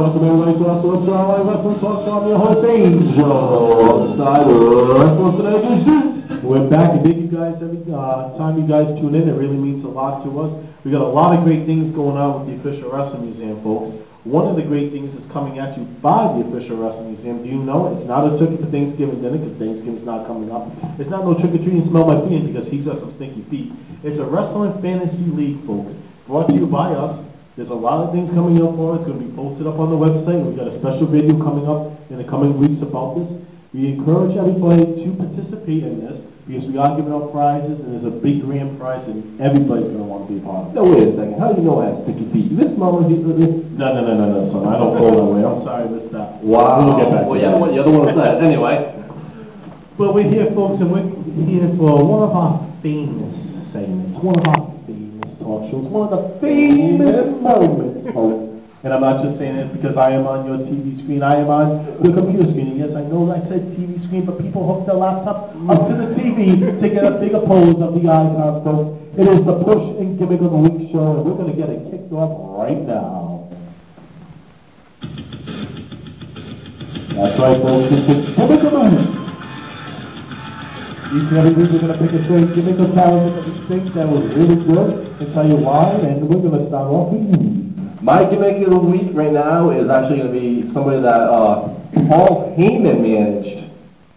welcome everybody to our Sports Online Wrestling Talk Show. I'm your host, Angel. Alongside Wrestling Today Edition. We're back, and thank you guys every time you guys tune in. It really means a lot to us. We got a lot of great things going on with the Official Wrestling Museum, folks. One of the great things is coming at you by the Official Wrestling Museum. Do you know it? It's not a turkey for Thanksgiving dinner, because Thanksgiving's not coming up. It's not no trick-or-treating, smell my feet, because he's got some stinky feet. It's a wrestling fantasy league, folks. Brought to you by us. There's a lot of things coming up for us. It's going to be posted up on the website. We've got a special video coming up in the coming weeks about this. We encourage everybody to participate in this, because we are giving out prizes, and there's a big grand prize, and everybody's going to want to be a part of it. Now, wait a second. How do you know I have sticky feet? You this smell my feet with this? No, son. I don't go that way. I'm sorry, I missed that. Wow. We'll get back to that. You're the one who said it. Anyway. But we're here, folks, and we're here for one of our famous segments, one of our famous talk shows, one of the famous moments, folks. And I'm not just saying it because I am on your TV screen. I am on the computer screen. And yes, I know I said TV screen, but people hook their laptop up to the TV to get a bigger pose of the icons, folks. It is the Push and Gimmick of the Week show, and we're going to get it kicked off right now. That's right, folks. It's the Gimmick of the Week. Each and every week we're going to pick a certain gimmick or character that we think that was really good and tell you why, and we're going to start off with you. My gimmick of the week right now is actually going to be somebody that Paul Heyman managed.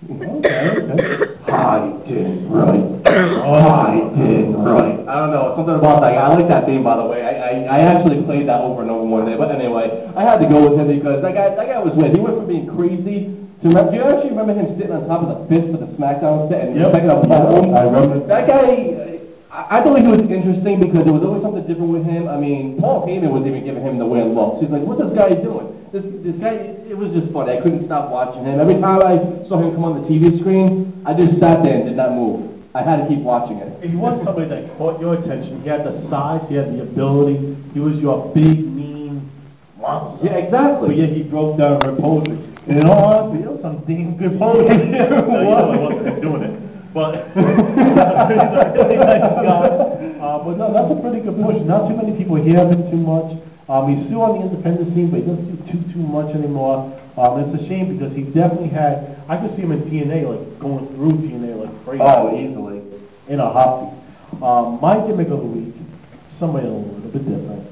Okay. Hiding right. Hiding right. I don't know, something about that guy. I like that theme, by the way. I actually played that over and over one day. But anyway, I had to go with him because that guy was weird. He went from being crazy to, do you actually remember him sitting on top of the fist for the SmackDown set and checking out Paul? I remember. That guy... I thought he was interesting because there was always something different with him. I mean, Paul Heyman was even giving him the weird looks. He's like, what's this guy doing? This guy, it was just funny. I couldn't stop watching him. Every time I saw him come on the TV screen, I just sat there and did not move. I had to keep watching it. He was somebody that caught your attention. He had the size, he had the ability. He was your big, mean monster. Yeah, exactly. But yet he broke down her poses. And in all honesty, it was some damn good poses. I wasn't doing it. But really nice guy. But no, that's a pretty good push. Not too many people hear of him too much. He's still on the independent scene, but he doesn't do too much anymore. It's a shame because he definitely had. I could see him in TNA, like going through TNA like crazy. Oh, easily. In a heartbeat. My gimmick of the week, somebody a little bit different.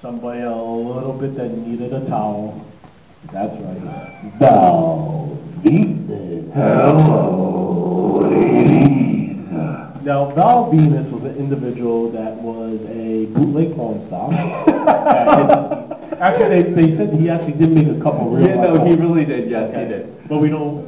Somebody a little bit that needed a towel. That's right. Val Venus. Hello, ladies. Now, Val Venus was an individual that was a bootleg porn star. Actually, they said he actually did make a couple real. Yeah, no, he really did. Yes, okay. He did. But we don't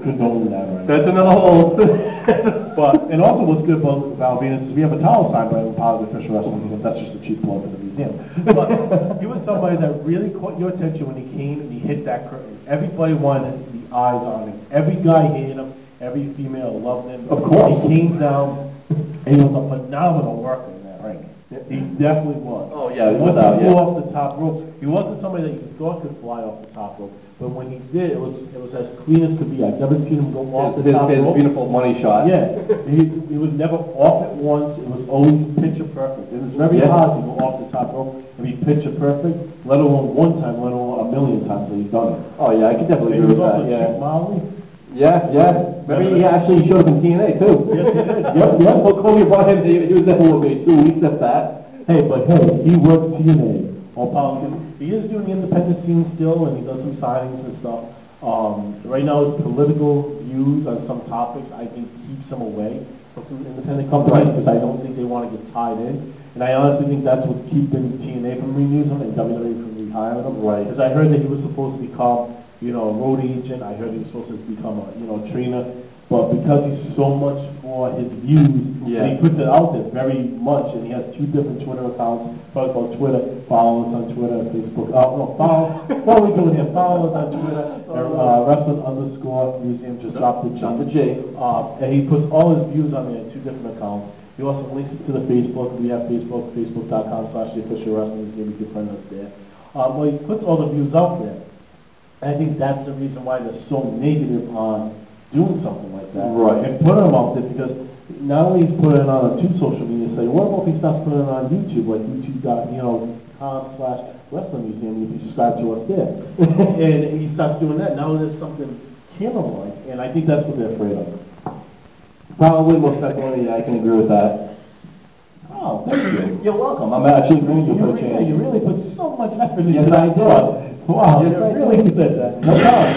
condone that, right? That's another whole. But and also, what's good about Val Venus is we have a towel signed by him, part of the Official Wrestling Museum. That's just a cheap plug for the museum. But he was somebody that really caught your attention when he came and he hit that curtain. Everybody wanted the eyes on him. Every guy hated him. Every female loved him. Of course. He came down, and he was a phenomenal worker in that ring. He definitely was. Oh, yeah, Once he yeah. flew off the top rope, he wasn't somebody that you thought could fly off the top rope. But when he did, it was as clean as could be. I've never seen him go off the top rope. His beautiful money shot. Yeah. He was never off it once. It was always picture perfect. It was very hard to go off the top rope and be picture perfect, let alone one time, let alone a million times that he's done it. Oh, yeah, I could definitely agree with that. Yeah. Molly. Yeah. Maybe he actually showed up in TNA, too. Yes, he did. Yep. Well, Kobe brought him, he was there for maybe 2 weeks at that. Hey, he worked TNA. He is doing the independent scene still, and he does some signings and stuff. Right now, his political views on some topics, I think, keeps him away from some independent companies because I don't think they want to get tied in. And I honestly think that's what's keeping TNA from renewing him and WWE from rehiring him. Right. Because I heard that he was supposed to become, a road agent. I heard he was supposed to become a trainer. But because he's so much for his views, and he puts it out there very much, and he has 2 different Twitter accounts. Probably called Twitter. Follow us on Twitter, Facebook. What are we doing here? Follow us on Twitter. Wrestling_museum. Just drop the J. And he puts all his views on there in 2 different accounts. He also links it to the Facebook. We have Facebook, facebook.com/theofficialwrestlingmuseum. You can find us there. Well, he puts all the views out there. And I think that's the reason why they're so negative on doing something like that. Right. And putting them out there because not only he's putting it on 2 social media sites, what about if he starts putting it on YouTube, like YouTube got, youtube.com/wrestling museum. You can subscribe to us there. And he starts doing that. Now there's something camera-like, and I think that's what they're afraid of. Probably, most definitely, yeah, I can agree with that. Oh, thank you. You're welcome. I'm actually agreeing with you for a change. You really put so much effort into Yes, I did. Wow, Yes, you I really did. did that. No problem.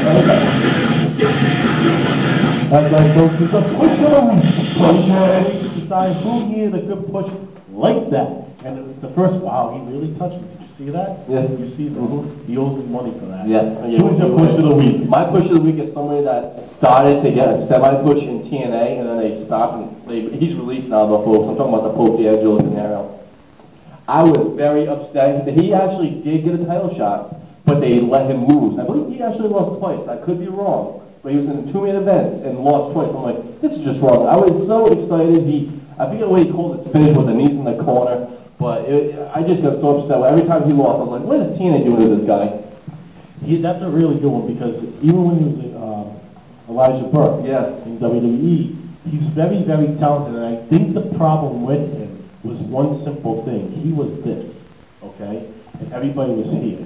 That's right, folks. It's a push of the week. We decide who needed a good push like that. And it was the first, wow, he really touched me. Did you see that? Yes. You see that? He owes me money for that. Yes. Who's your push of the week? My push of the week is somebody that started to get a semi-push in TNA, and then they stopped, and he's released now, the folks. I'm talking about the Pope D'Angelo scenario. I was very upset. He actually did get a title shot, but they let him lose. I believe he actually lost twice. I could be wrong. But he was in 2 main events and lost twice. I'm like, this is just wrong. I was so excited. I forget what he called his finish with the knees in the corner, but I just got so upset. Every time he lost, I was like, what is TNA doing to this guy? That's a really good one, because even when he was Elijah Burke in WWE, he's very, very talented, and I think the problem with him was one simple thing. He was this, okay? And everybody was here,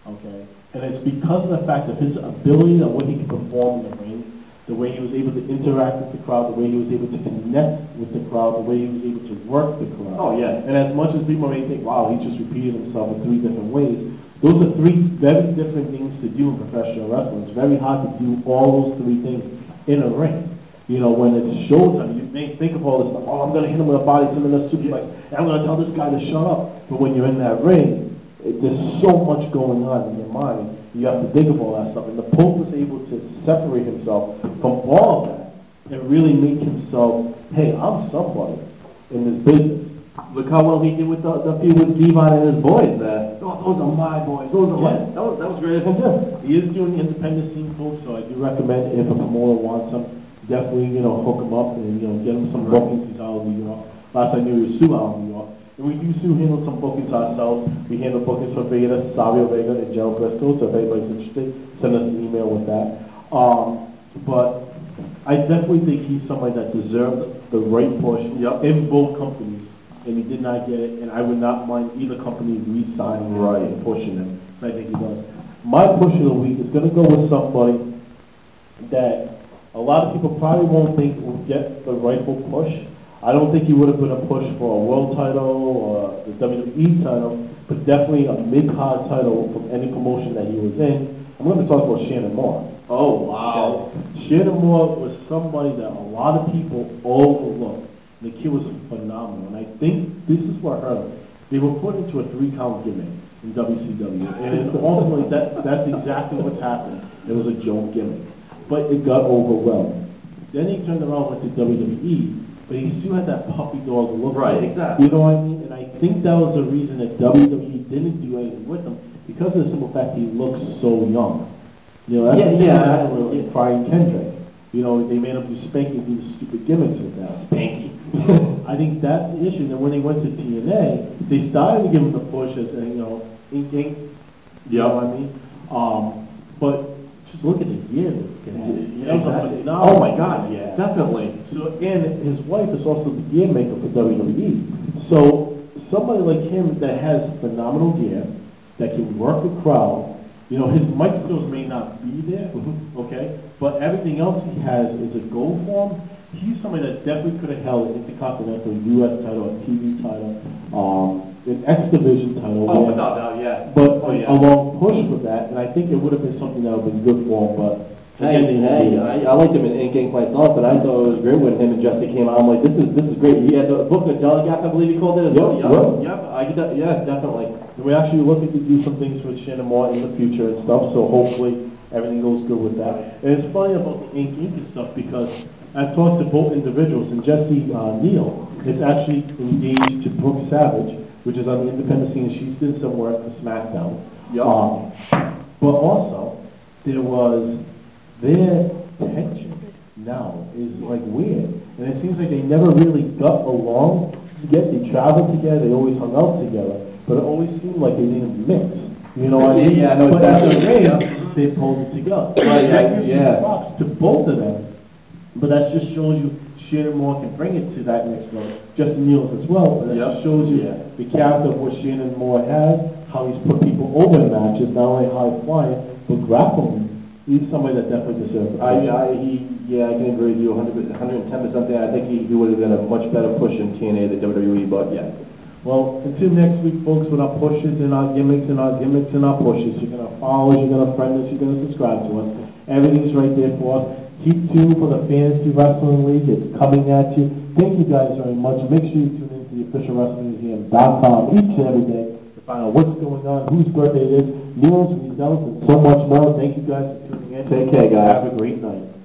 okay? And it's because of the fact of his ability and what he could perform in the ring, the way he was able to interact with the crowd, the way he was able to connect with the crowd, the way he was able to work the crowd. Oh, yeah. And as much as people may think, wow, he just repeated himself in 3 different ways, those are 3 very different things to do in professional wrestling. It's very hard to do all those 3 things in a ring. You know, when it's showtime, you may think of all this stuff. Oh, I'm going to hit him with a body to the suplex, and I'm going to tell this guy to shut up. But when you're in that ring, there's so much going on in your mind. You have to think of all that stuff. And the Pope was able to separate himself from all of that and really make himself, hey, I'm somebody in this business. Look how well he did with the feud with Devon and his boys there. Oh, those are my boys. Those are my. That was great of him, too. He is doing the independent scene, folks, so I do recommend, if a promoter wants him, definitely, hook him up and, get him some bookings. He's out of New York. Last I knew, he was Sue out of New York. And we do handle some bookings ourselves. We handle bookings for Veda, Savio Vega, and Joe Briscoe, so if anybody's interested, send us an email with that. But I definitely think he's somebody that deserved the right push in both companies, and he did not get it, and I would not mind either company re-signing him and pushing him. So I think he does. My push of the week is going to go with somebody that a lot of people probably won't think will get the rightful push. I don't think he would have been a push for a world title or the WWE title, but definitely a mid-card title from any promotion that he was in. I'm going to talk about Shannon Moore. Oh, wow. Okay? Shannon Moore was somebody that a lot of people overlooked. The kid was phenomenal, and I think this is what hurt him. They were put into a 3-count gimmick in WCW, and ultimately that's exactly what's happened. It was a joke gimmick, but it got overwhelmed. Then he turned around and went to WWE, but he still had that puppy dog look. Right, exactly. You know what I mean? And I think that was the reason that WWE didn't do anything with him, because of the simple fact he looks so young. That's the thing that happened with Brian Kendrick. They made him do Spanky, do stupid gimmicks with that. Spanky. I think that's the issue. And when they went to TNA, they started to give him the push as, ink. You know what I mean? But just look at the year that Oh my God, yeah, definitely. So, and his wife is also the gear maker for WWE. So somebody like him that has phenomenal gear, that can work the crowd, his mic skills may not be there, okay, but everything else he has is a go for him. He's somebody that definitely could have held an Intercontinental U.S. title, a TV title, an X Division title. Oh, without doubt, yeah. But a long push for that, and I think it would have been something that would have been good for him, but I liked him in Ink myself, but I thought it was great when him and Jesse came out. I'm like, this is great. He had the book of Delegate, I believe he called it as well. Yeah, definitely. And we're actually looking to do some things with Shannon Moore in the future and stuff, so hopefully everything goes good with that. And it's funny about the Ink and stuff, because I've talked to both individuals, and Jesse Neal is actually engaged to Brooke Savage, which is on the independent scene. She's did some work for SmackDown. But also, there was their tension now is like weird. And it seems like they never really got along. They traveled together, they always hung out together, but it always seemed like they didn't mix. You know what I mean? Yeah, no, but at the ring, they pulled it together. Props to both of them. But that just shows you Shannon Moore can bring it to that next level. Justin Neal's as well, but it just shows you the character of what Shannon Moore has, how he's put people over in matches, not only high flying, but grappling. He's somebody that definitely deserves it. I can agree with you 110%. I think he would have got a much better push in TNA than WWE, but yeah. Well, until next week, folks, with our pushes and our gimmicks and our gimmicks and our pushes, you're going to follow us, you're going to friend us, you're going to subscribe to us. Everything's right there for us. Keep tuned for the Fantasy Wrestling League. It's coming at you. Thank you guys very much. Make sure you tune into the officialwrestlingmuseum.com each and every day to find out what's going on, whose birthday it is, news, results, and so much more. Thank you guys for tuning in. Take care, guys. Have a great night.